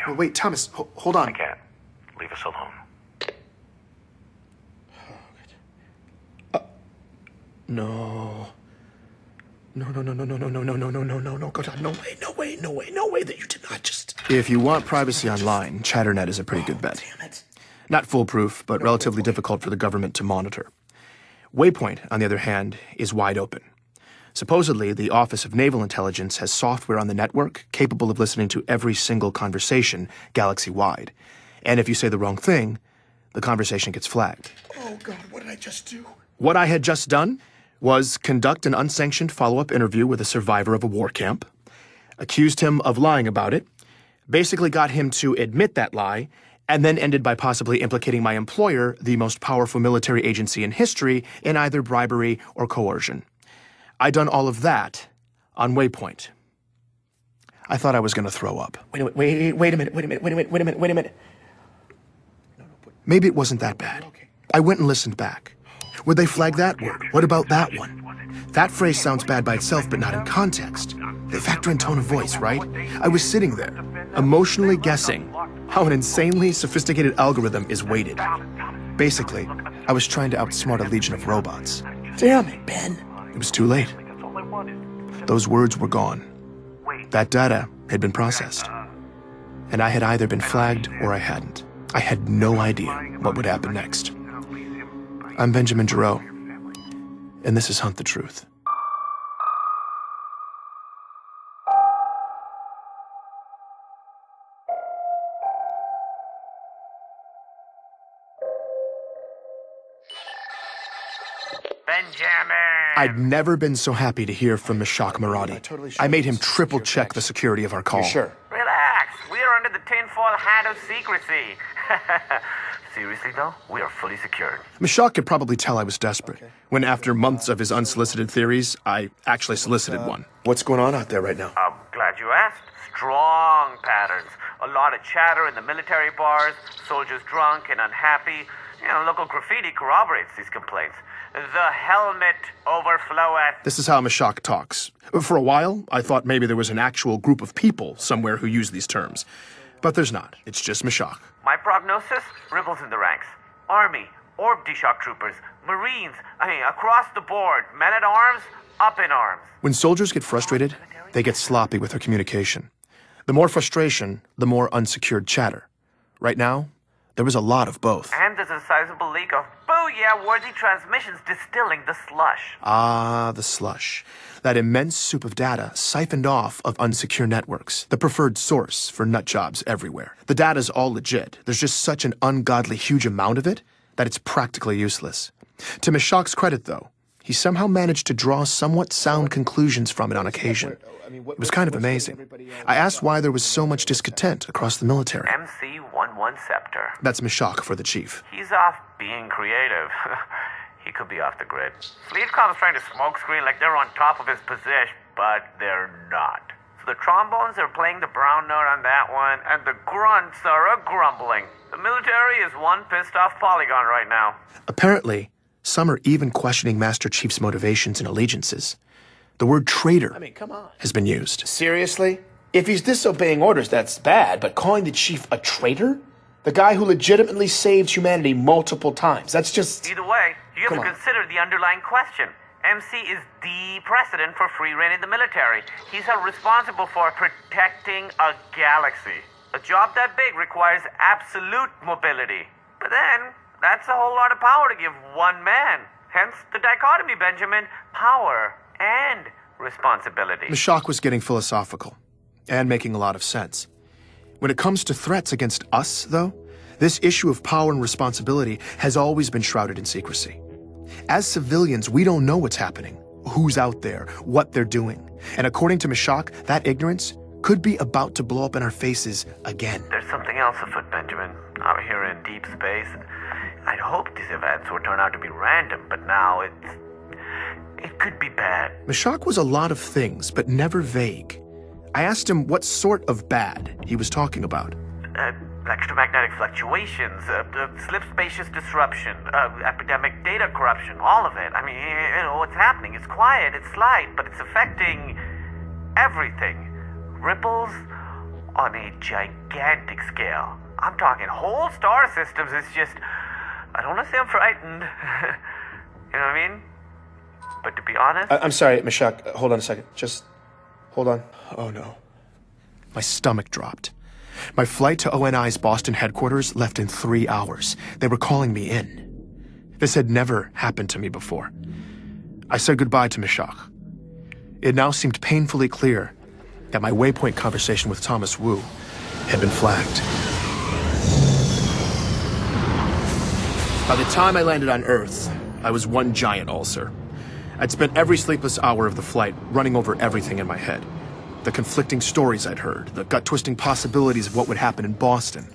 Well, wait, Thomas, hold on. I can't. Leave us alone. No. No, God, no way that you did not just... If you want privacy online, ChatterNet is a pretty good bet. Damn it. Not foolproof, but relatively difficult for the government to monitor. Waypoint, on the other hand, is wide open. Supposedly, the Office of Naval Intelligence has software on the network capable of listening to every single conversation galaxy-wide. And if you say the wrong thing, the conversation gets flagged. Oh, God, what did I just do? What I had just done was conduct an unsanctioned follow-up interview with a survivor of a war camp, accused him of lying about it, basically got him to admit that lie, and then ended by possibly implicating my employer, the most powerful military agency in history, in either bribery or coercion. I'd done all of that on Waypoint. I thought I was going to throw up. Wait a minute. Maybe it wasn't that bad. I went and listened back. Would they flag that word? What about that one? That phrase sounds bad by itself, but not in context. They factor in tone of voice, right? I was sitting there, emotionally guessing how an insanely sophisticated algorithm is weighted. Basically, I was trying to outsmart a legion of robots. Damn it, Ben. It was too late. Those words were gone. That data had been processed. And I had either been flagged or I hadn't. I had no idea what would happen next. I'm Benjamin Giroux, and this is Hunt the Truth. Benjamin! I'd never been so happy to hear from Mishak Maradi. I made him triple check the security of our call. You sure? Relax. We are under the tinfoil hat of secrecy. Seriously, though, we are fully secured. Mishak could probably tell I was desperate, when after months of his unsolicited theories, I actually solicited one. What's going on out there right now? I'm glad you asked. Strong patterns. A lot of chatter in the military bars, soldiers drunk and unhappy. Local graffiti corroborates these complaints. The helmet overfloweth. This is how Mishak talks. For a while, I thought maybe there was an actual group of people somewhere who use these terms. But there's not. It's just Mishak. My prognosis? Ripples in the ranks. Army, orb shock troopers, Marines, across the board. Men at arms, up in arms. When soldiers get frustrated, they get sloppy with their communication. The more frustration, the more unsecured chatter. Right now, there was a lot of both. And there's a sizable leak of worthy transmissions distilling the slush. Ah, the slush. That immense soup of data siphoned off of unsecure networks, the preferred source for nut jobs everywhere. The data's all legit. There's just such an ungodly huge amount of it that it's practically useless. To Mishak's credit, though, he somehow managed to draw somewhat sound conclusions from it on occasion. It was kind of amazing. I asked why there was so much discontent across the military. MC-11 Scepter. That's Mishak for the chief. He's off being creative. He could be off the grid. Fleetcom's trying to smokescreen like they're on top of his position, but they're not. So the trombones are playing the brown note on that one, and the grunts are a-grumbling. The military is one pissed-off polygon right now. Apparently, some are even questioning Master Chief's motivations and allegiances. The word traitor Come on. has been used. Seriously? If he's disobeying orders, that's bad, but calling the chief a traitor? The guy who legitimately saved humanity multiple times. That's just... Either way, you have Come to on. consider the underlying question. MC is the precedent for free reign in the military. He's held responsible for protecting a galaxy. A job that big requires absolute mobility. But then, that's a whole lot of power to give one man. Hence the dichotomy, Benjamin. Power and responsibility. Mishak was getting philosophical and making a lot of sense. When it comes to threats against us, though, this issue of power and responsibility has always been shrouded in secrecy. As civilians, we don't know what's happening, who's out there, what they're doing. And according to Mishak, that ignorance could be about to blow up in our faces again. There's something else afoot, Benjamin. Out here in deep space. I'd hoped these events would turn out to be random, but now it could be bad. Mishak was a lot of things, but never vague. I asked him what sort of bad he was talking about. Electromagnetic fluctuations, slip spacious disruption, epidemic data corruption, all of it. What's happening? It's quiet, it's slight, but it's affecting everything. Ripples on a gigantic scale. I'm talking whole star systems. It's just, I don't want to say I'm frightened. You know what I mean? But to be honest... I'm sorry, Mashak. Hold on a second. Just hold on. Oh, no. My stomach dropped. My flight to ONI's Boston headquarters left in 3 hours. They were calling me in. This had never happened to me before. I said goodbye to Mishak. It now seemed painfully clear that my waypoint conversation with Thomas Wu had been flagged. By the time I landed on Earth, I was one giant ulcer. I'd spent every sleepless hour of the flight running over everything in my head. The conflicting stories I'd heard, the gut-twisting possibilities of what would happen in Boston.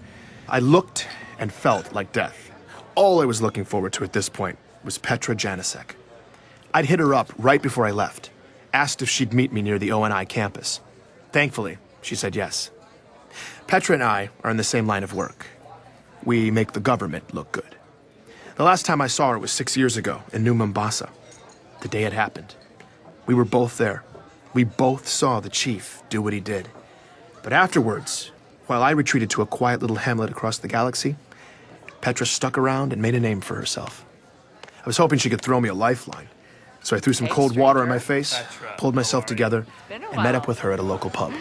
I looked and felt like death. All I was looking forward to at this point was Petra Janicek. I'd hit her up right before I left, asked if she'd meet me near the ONI campus. Thankfully, she said yes. Petra and I are in the same line of work. We make the government look good. The last time I saw her was 6 years ago in New Mombasa, the day it happened. We were both there. We both saw the chief do what he did. But afterwards, while I retreated to a quiet little hamlet across the galaxy, Petra stuck around and made a name for herself. I was hoping she could throw me a lifeline. So I threw some cold water on my face, pulled myself together, and met up with her at a local pub.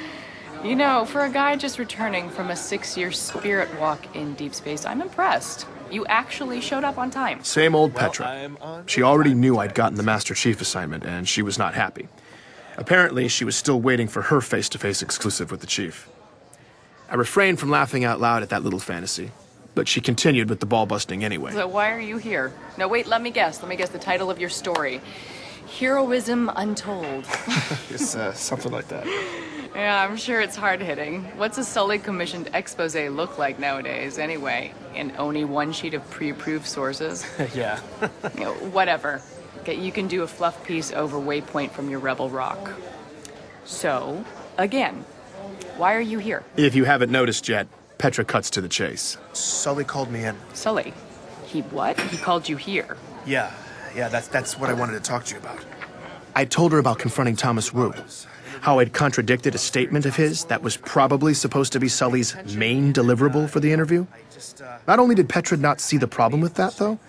You know, for a guy just returning from a 6-year spirit walk in deep space, I'm impressed. You actually showed up on time. Same old Petra. She already knew I'd gotten the Master Chief assignment, and she was not happy. Apparently, she was still waiting for her face-to-face exclusive with the Chief. I refrained from laughing out loud at that little fantasy, but she continued with the ball-busting anyway. So why are you here? No, wait, let me guess. Let me guess the title of your story. Heroism Untold. It's something like that. Yeah, I'm sure it's hard-hitting. What's a Sully-commissioned expose look like nowadays, anyway? And only one sheet of pre-approved sources? Yeah. You know, whatever. Okay, you can do a fluff piece over Waypoint from your Rebel Rock. So, again, why are you here? If you haven't noticed yet, Petra cuts to the chase. Sully called me in. Sully? He what? He called you here. Yeah, that's what I wanted to talk to you about. I told her about confronting Thomas Wu, how I'd contradicted a statement of his that was probably supposed to be Sully's main deliverable for the interview. Not only did Petra not see the problem with that, though,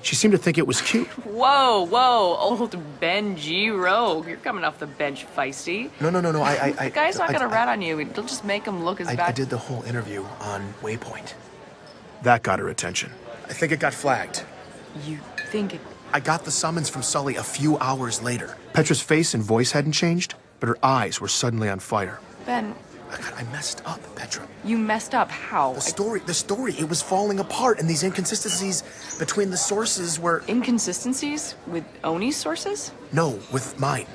she seemed to think it was cute. Whoa, old Ben G. Rogue. You're coming off the bench feisty. No, The guy's not gonna rat on you. It'll just make him look as bad. I did the whole interview on Waypoint. That got her attention. I think it got flagged. You think it... I got the summons from Sully a few hours later. Petra's face and voice hadn't changed, but her eyes were suddenly on fire. Ben... I messed up, Petra. You messed up? How? The story, it was falling apart, and these inconsistencies between the sources were... Inconsistencies? With Oni's sources? No, with mine.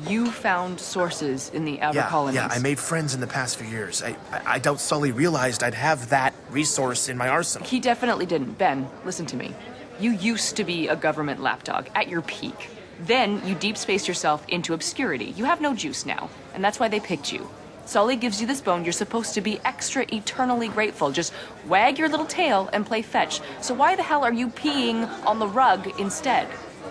You found sources in the outer colonies? Yeah, I made friends in the past few years. I doubt Sully realized I'd have that resource in my arsenal. He definitely didn't. Ben, listen to me. You used to be a government lapdog, at your peak. Then you deep spaced yourself into obscurity. You have no juice now, and that's why they picked you. Sully gives you this bone, you're supposed to be extra eternally grateful. Just wag your little tail and play fetch. So why the hell are you peeing on the rug instead?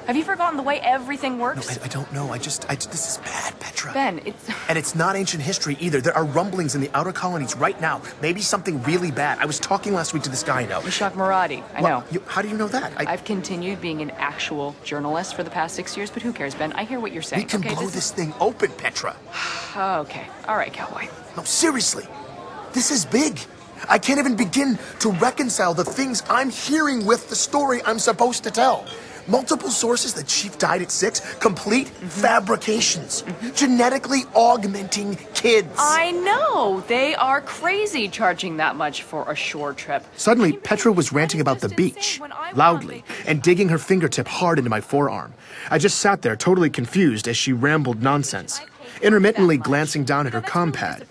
Have you forgotten the way everything works? No, I don't know. This is bad, Petra. Ben, it's... And it's not ancient history either. There are rumblings in the outer colonies right now. Maybe something really bad. I was talking last week to this guy I know. Ishak Maradi, I know. How do you know that? I've continued being an actual journalist for the past 6 years, but who cares, Ben? I hear what you're saying. We can blow this thing open, Petra. Okay. All right, cowboy. No, seriously. This is big. I can't even begin to reconcile the things I'm hearing with the story I'm supposed to tell. Multiple sources, the chief died at 6, complete fabrications, genetically augmenting kids. I know, they are crazy charging that much for a shore trip. Suddenly, Petra was ranting about the beach, loudly, and digging her fingertip hard into my forearm. I just sat there, totally confused as she rambled nonsense, intermittently glancing down at her compad.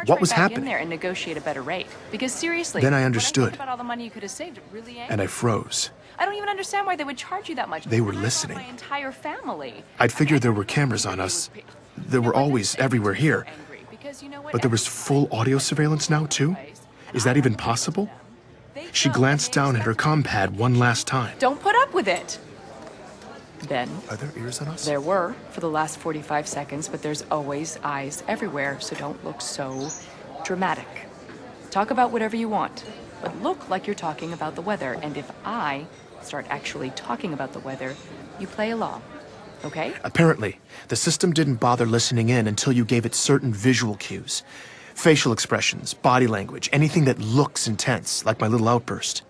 What was happening? And negotiate a better rate. Because seriously, then I understood, about all the money you could have saved, it really and I froze. I don't even understand why they would charge you that much. They were listening. My entire family. I'd figured there were cameras on us. There were always everywhere here. But there was full audio surveillance now, too? Is that even possible? She glanced down at her compad one last time. Don't put up with it. Ben. Are there ears on us? There were for the last 45 seconds, but there's always eyes everywhere, so don't look so dramatic. Talk about whatever you want, but look like you're talking about the weather. And if I start actually talking about the weather, you play along, okay? Apparently, the system didn't bother listening in until you gave it certain visual cues. Facial expressions, body language, anything that looks intense, like my little outburst.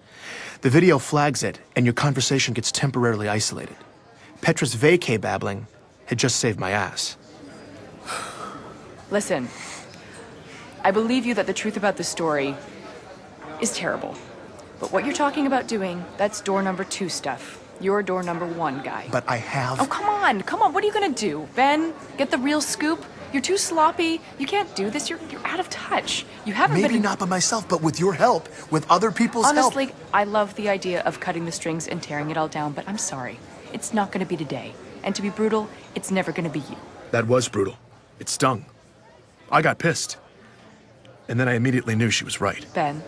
The video flags it, and your conversation gets temporarily isolated. Petra's vacay babbling had just saved my ass. Listen, I believe you that the truth about this story is terrible. But what you're talking about doing, that's door number 2 stuff. You're door number 1 guy. But I have... Oh, come on, what are you gonna do? Ben, get the real scoop? You're too sloppy. You can't do this. You're out of touch. You haven't been... Maybe not by myself, but with your help, with other people's help. Honestly, I love the idea of cutting the strings and tearing it all down, but I'm sorry. It's not gonna be today. And to be brutal, it's never gonna be you. That was brutal. It stung. I got pissed. And then I immediately knew she was right. Ben,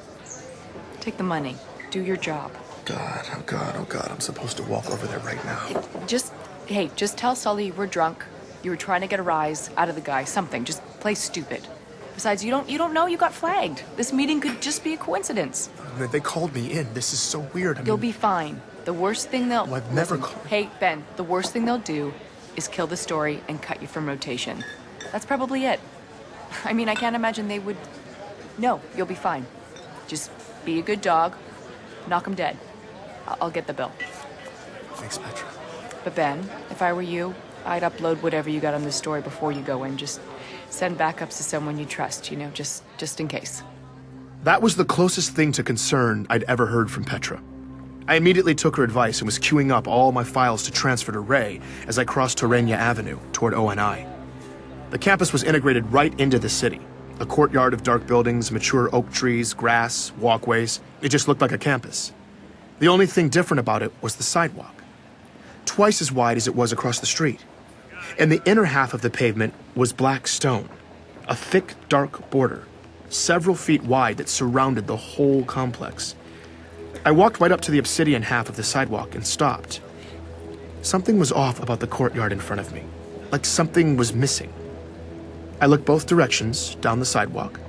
take the money. Do your job. Oh God, I'm supposed to walk over there right now. Just tell Sully you were drunk. You were trying to get a rise out of the guy. Something. Just play stupid. Besides, you don't know you got flagged. This meeting could just be a coincidence. They called me in. This is so weird. You'll be fine. The worst thing they'll... Well, I've never called... Hey, Ben, the worst thing they'll do is kill the story and cut you from rotation. That's probably it. I mean, I can't imagine they would... No, you'll be fine. Just be a good dog. Knock them dead. I'll get the bill. Thanks, Petra. But Ben, if I were you, I'd upload whatever you got on the story before you go in. Just send backups to someone you trust, you know, just in case. That was the closest thing to concern I'd ever heard from Petra. I immediately took her advice and was queuing up all my files to transfer to Ray as I crossed Torrenia Avenue toward ONI. The campus was integrated right into the city. A courtyard of dark buildings, mature oak trees, grass, walkways. It just looked like a campus. The only thing different about it was the sidewalk. Twice as wide as it was across the street. And the inner half of the pavement was black stone, a thick, dark border, several feet wide that surrounded the whole complex. I walked right up to the obsidian half of the sidewalk and stopped. Something was off about the courtyard in front of me, like something was missing. I looked both directions down the sidewalk.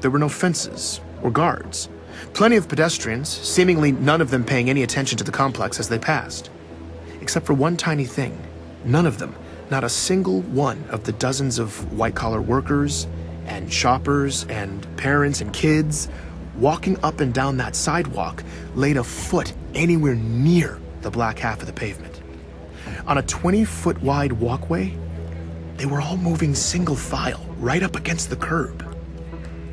There were no fences or guards. Plenty of pedestrians, seemingly none of them paying any attention to the complex as they passed. Except for one tiny thing. None of them, not a single one of the dozens of white-collar workers and shoppers and parents and kids walking up and down that sidewalk laid a foot anywhere near the black half of the pavement. On a 20-foot wide walkway, they were all moving single file right up against the curb.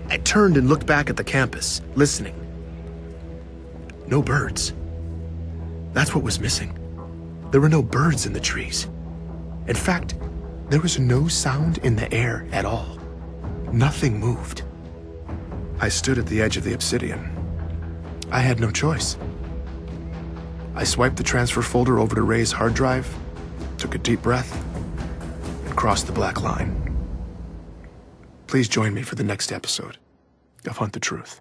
I turned and looked back at the campus, listening. No birds. That's what was missing. There were no birds in the trees. In fact, there was no sound in the air at all. Nothing moved. I stood at the edge of the obsidian. I had no choice. I swiped the transfer folder over to Ray's hard drive, took a deep breath, and crossed the black line. Please join me for the next episode of Hunt the Truth.